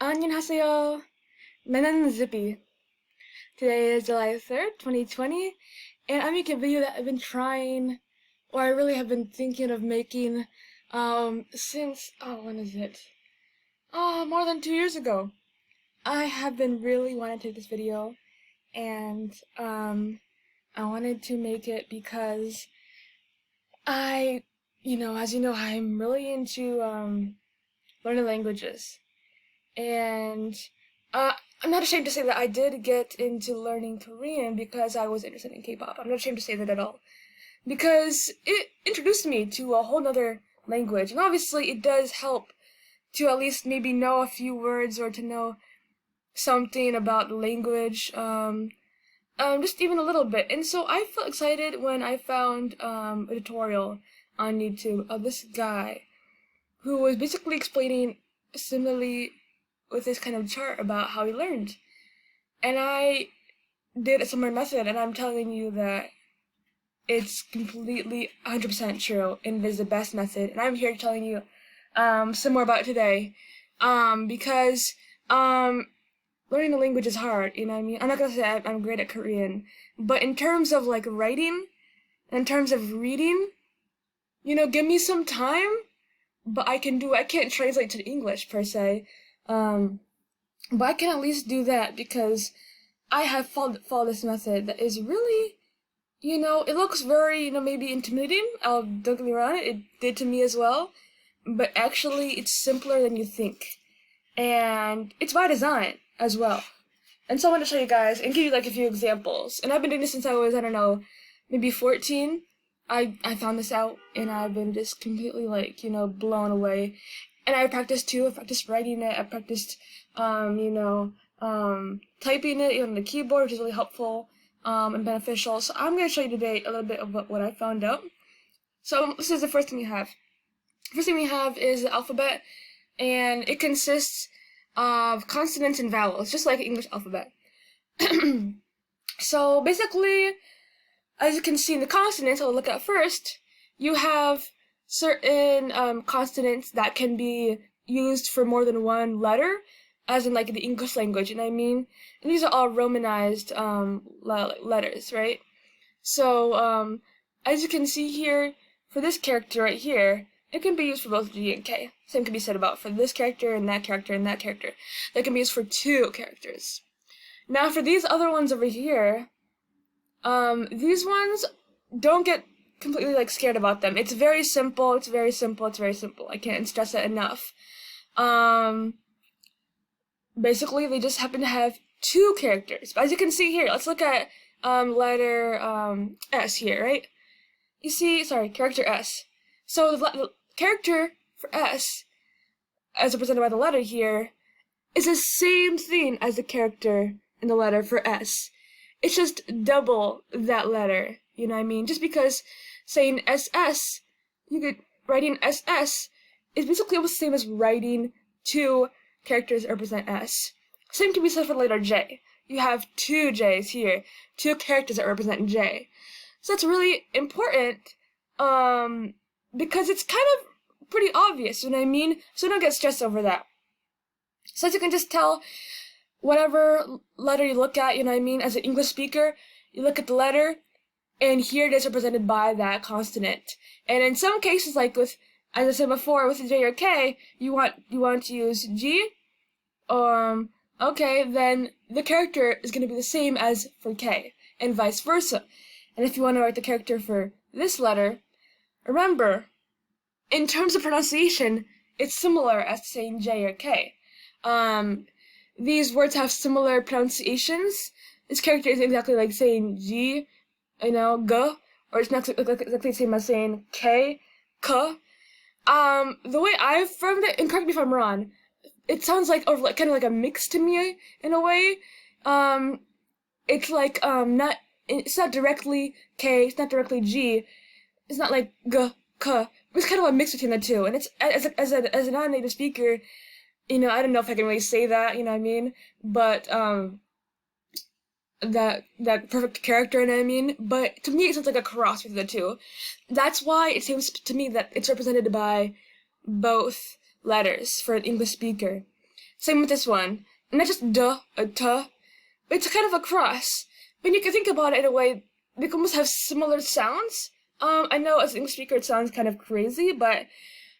안녕하세요. 나는 Zippy. Today is July 3rd, 2020, and I'm making a video that I've been trying, or I really have been thinking of making, since, when is it? More than 2 years ago. I have been really wanting to take this video, and, I wanted to make it because as you know, I'm really into, learning languages. And I'm not ashamed to say that I did get into learning Korean because I was interested in K-pop. I'm not ashamed to say that at all. Because it introduced me to a whole nother language. And obviously it does help to at least maybe know a few words or to know something about the language. Just even a little bit. And so I felt excited when I found a tutorial on YouTube of this guy who was basically explaining similarly with this kind of chart about how he learned. And I did a similar method, and I'm telling you that it's completely 100% true, and it is the best method. And I'm here telling you some more about it today, because learning a language is hard, you know what I mean? I'm not gonna say I'm great at Korean, but in terms of like writing, in terms of reading, give me some time, but I can't translate to English per se. But I can at least do that because I have followed this method that is really, it looks very, maybe intimidating. Don't get me wrong, it did to me as well. But actually, it's simpler than you think. And it's by design as well. And so I want to show you guys and give you like a few examples. And I've been doing this since I was, I don't know, maybe 14. I found this out and I've been just completely like, blown away. And I practiced too. I practiced writing it. I practiced, typing it on the keyboard, which is really helpful and beneficial. So I'm going to show you today a little bit of what I found out. So this is the first thing we have. First thing we have is the alphabet, and it consists of consonants and vowels, just like the English alphabet. So basically, as you can see in the consonants, I'll look at first, you have certain consonants that can be used for more than one letter, as in like the English language, and And these are all Romanized letters, right? So as you can see here, for this character right here, it can be used for both G and K. Same can be said about for this character and that character and that character. That can be used for two characters. Now for these other ones over here, these ones, don't get completely like scared about them. It's very simple. It's very simple. It's very simple. I can't stress it enough. Basically, they just happen to have two characters. But as you can see here, let's look at letter S here, right? You see, character S. So the character for S, as represented by the letter here, is the same thing as the character in the letter for S. It's just double that letter. You know what I mean? Just because saying SS, writing SS is basically almost the same as writing two characters that represent S. Same can be said for the letter J. You have two J's here, two characters that represent J. So that's really important, because it's kind of pretty obvious, you know what I mean? So don't get stressed over that. So as you can just tell, whatever letter you look at, as an English speaker, you look at the letter, and here it is represented by that consonant. And in some cases, like with, as I said before, with J or K, you want to use G, okay, then the character is going to be the same as for K, and vice versa. And if you want to write the character for this letter, remember, in terms of pronunciation, it's similar as to saying J or K. These words have similar pronunciations. This character isn't exactly like saying G, G, or it's not exactly the same as saying K, K. The way I've found it, and correct me if I'm wrong, it sounds like kind of like a mix to me in a way. It's like it's not directly K, it's not directly G, it's not like G, K. It's kind of a mix between the two, and it's as a non-native speaker, I don't know if I can really say that, but that perfect character, but to me it sounds like a cross between the two. That's why it seems to me that it's represented by both letters for an English speaker. Same with this one. And not just duh, a tuh. It's kind of a cross. But you can think about it in a way, they almost have similar sounds. I know as an English speaker it sounds kind of crazy, but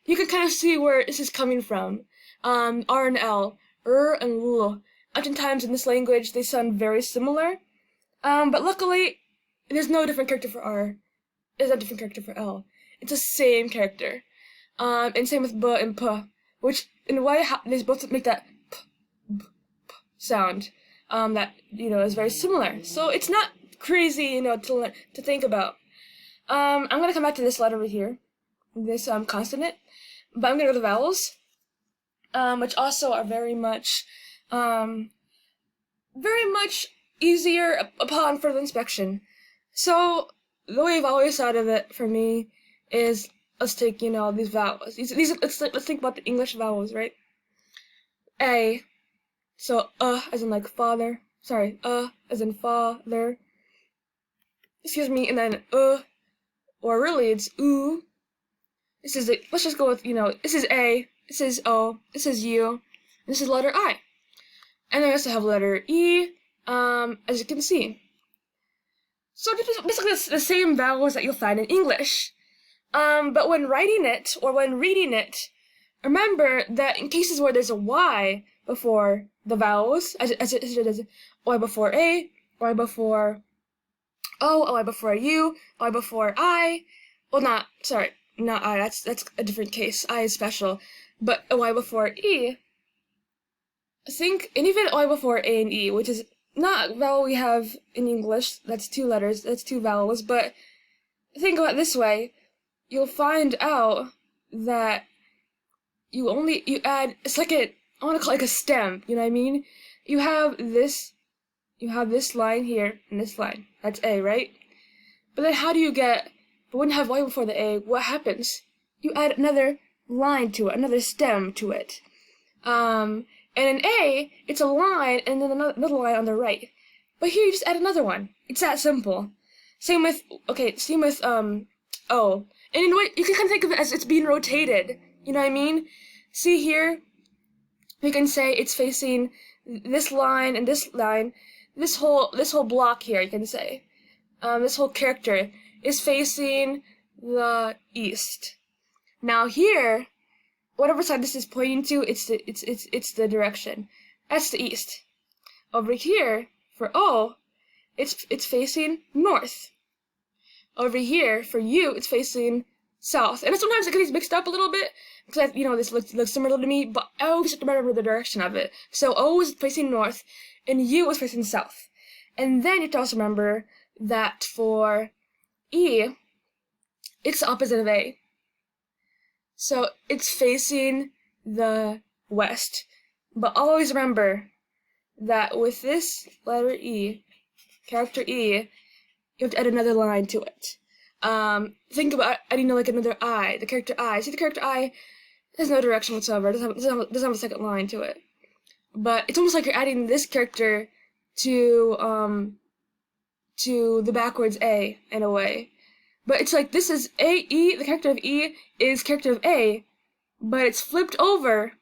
you can kind of see where this is coming from. R and L, and L. Oftentimes in this language they sound very similar. But luckily, there's no different character for R. There's a different character for L. It's the same character. And same with B and P, which in a way they both make that P, B, P sound. That is very similar. So it's not crazy, to think about. I'm gonna come back to this letter over here, this consonant, but I'm gonna go to vowels, which also are very much easier upon further inspection. So the way I've always thought of it for me is, let's take these vowels. Let's think about the English vowels, right? A, so as in like father. Sorry, as in father. Excuse me, and then or really it's oo. This is let's just go with this is A, this is O, this is U, and this is letter I. And then we also have letter E, as you can see. So this is basically the same vowels that you'll find in English. But when writing it, or when reading it, remember that in cases where there's a Y before the vowels, as Y before A, Y before O, Y before U, Y before I, well not I, that's a different case, I is special, but a Y before E, and even Y before A and E, which is not a vowel we have in English, that's 2 letters, that's 2 vowels, but think about it this way, you'll find out that you add, it's like I want to call it like a stem, you know what I mean? You have this line here, and this line, that's A, right? But then but when you have Y before the A, what happens? You add another line to it, another stem to it. And in A, it's a line, and then another line on the right. But here you just add another one. It's that simple. Same with O. And in a way, you can kind of think of it as it's being rotated. You know what I mean? See here, we can say it's facing this line and this line. This whole block here, you can say. This whole character is facing the east. Now here, whatever side this is pointing to, it's the direction. That's the east. Over here, for O, it's facing north. Over here, for U, it's facing south. And sometimes it gets mixed up a little bit, because this looks similar to me, but I always have to remember the direction of it. So O is facing north, and U is facing south. And then you have to also remember that for E, it's the opposite of A. So it's facing the west. But always remember that with this letter E, character E, you have to add another line to it. Think about adding like another I, the character I. See, the character I has no direction whatsoever. It doesn't have a second line to it. But it's almost like you're adding this character to the backwards A in a way. But it's like this is E, the character of E is character of A, but it's flipped over,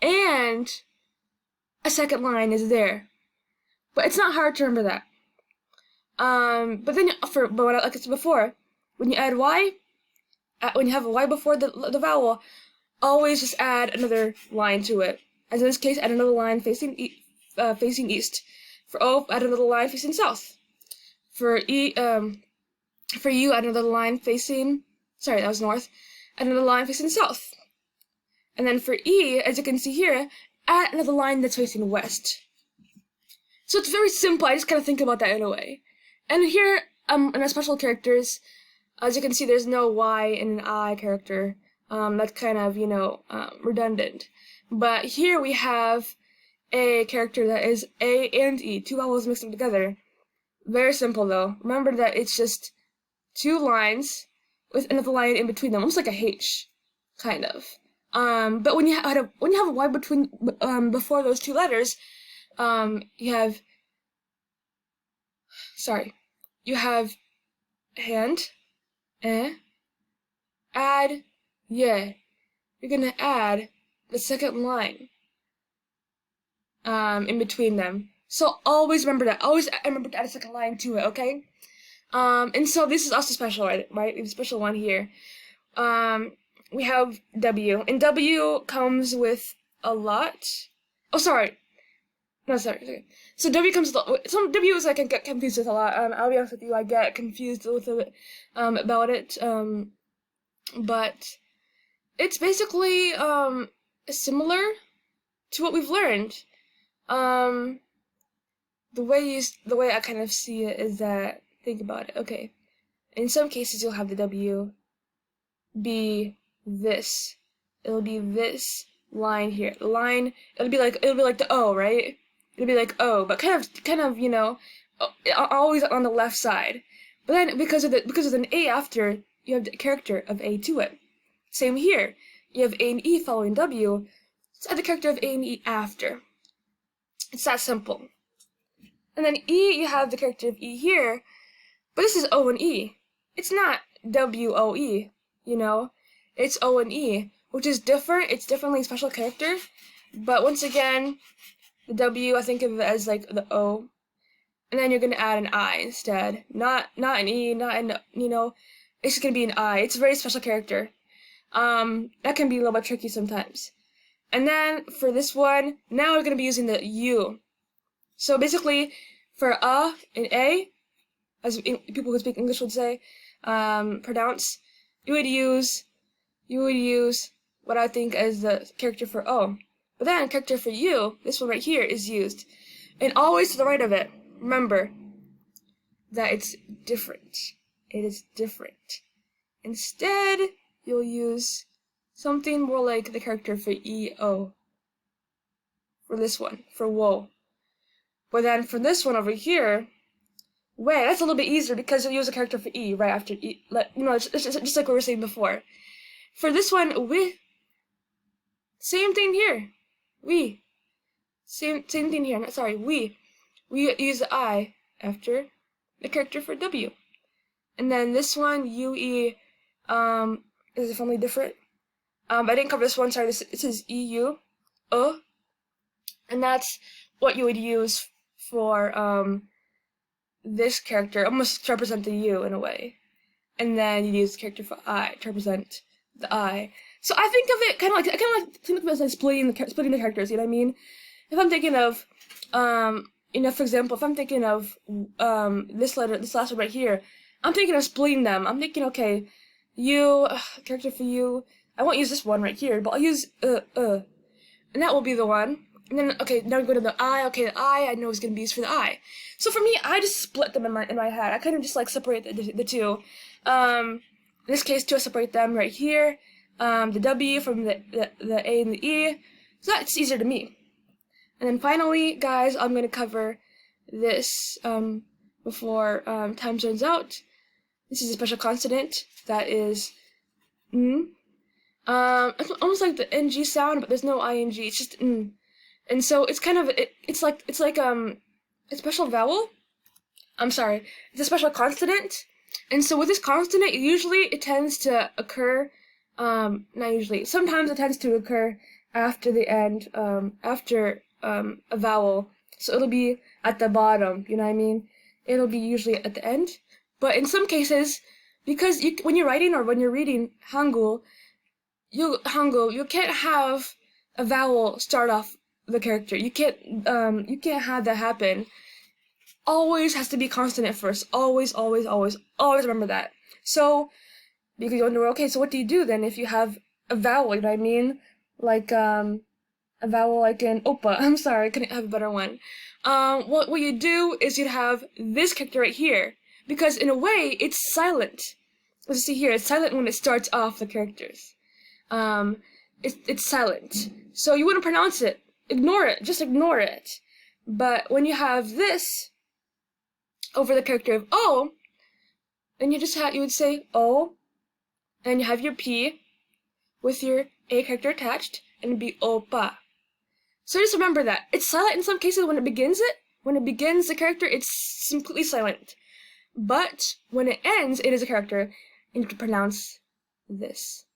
and a second line is there. But it's not hard to remember that. But then like I said before, when you add Y, when you have a Y before the vowel, always just add another line to it. As in this case, add another line facing east. For O, add another line facing south. For U, add another line facing, sorry, that was north. Add another line facing south. And then for E, as you can see here, add another line that's facing west. So it's very simple. I just kind of think about that in a way. And here, in our special characters, as you can see, there's no Y in an I character. That's kind of, redundant. But here we have a character that is A and E, 2 vowels mixed together. Very simple though. Remember that it's just 2 lines with another line in between them, almost like a H, kind of. But when you have a Y between before those 2 letters, you have hand, add, yeah. You're gonna add the second line. in between them. So always remember that. Always remember to add a second line to it, okay? And so this is also special, right? We have a special one here. We have W, and W comes with a lot. Oh, sorry. No, sorry. Okay. So W comes with some W's I can get confused with a lot. I'll be honest with you, I get confused with it, about it. But it's basically similar to what we've learned. The way I kind of see it is that, think about it. Okay, in some cases you'll have the W be this. It'll be this line here. The line. It'll be like the O, right? It'll be like O, but kind of always on the left side. But then because of an A after, you have the character of A to it. Same here. You have A and E following W. So add the character of A and E after. It's that simple. And then E, you have the character of E here, but this is O and E. It's not W-O-E, It's O and E, which is different. It's definitely a special character. But once again, the W, I think of it as like the O. And then you're going to add an I instead. Not an E, not an, it's going to be an I. It's a very special character. That can be a little bit tricky sometimes. And then for this one, now we're going to be using the U. So basically, for and A, as people who speak English would say, pronounce, you would use what I think as the character for O. But then character for U, this one right here, is used. And always to the right of it. Remember that it's different. It is different. Instead, you'll use something more like the character for E-O. For this one, for woe. But then for this one over here, way, that's a little bit easier because you'll use a character for E right after E. It's just like we were saying before. For this one, we. Same thing here. We. Same thing here. Sorry, we. We use the I after the character for W. And then this one, UE, is definitely different. I didn't cover this one, sorry, this is EU, and that's what you would use for, this character, almost to represent the U in a way. And then you use the character for I to represent the I. So I think of it kind of like splitting the characters, you know what I mean? If I'm thinking of, for example, if I'm thinking of, this last one right here, I'm thinking of splitting them. I'm thinking, okay, U, character for U, I won't use this one right here, but I'll use, and that will be the one. And then, okay, now we go to the I. Okay, the I know is going to be used for the I. So for me, I just split them in my head. I kind of just like separate the two. In this case, too, I separate them right here. The W from the A and the E. So that's easier to me. And then finally, guys, I'm going to cover this before time runs out. This is a special consonant that is it's almost like the NG sound, but there's no ING. It's just and so it's kind of it's like a special vowel. I'm sorry, it's a special consonant. And so with this consonant, usually it tends to occur, not usually, sometimes it tends to occur after the end, after a vowel. So it'll be at the bottom, you know what I mean? It'll be usually at the end. But in some cases, because when you're writing or when you're reading Hangul, you can't have a vowel start off the character. You can't have that happen. Always has to be consonant first. Always, always, always, always remember that. So, because you wonder, okay, so what do you do then if you have a vowel, you know what I mean? Like, a vowel like an oppa. I'm sorry, I couldn't have a better one. What you do is you'd have this character right here. Because in a way, it's silent. Let's see here, it's silent when it starts off the characters. It's silent. So you wouldn't pronounce it. Ignore it. Just ignore it. But when you have this over the character of O, then you would say O, and you have your P with your A character attached, and it'd be Opa. So just remember that. It's silent in some cases when it begins the character, it's completely silent. But when it ends, it is a character, and you have to pronounce this.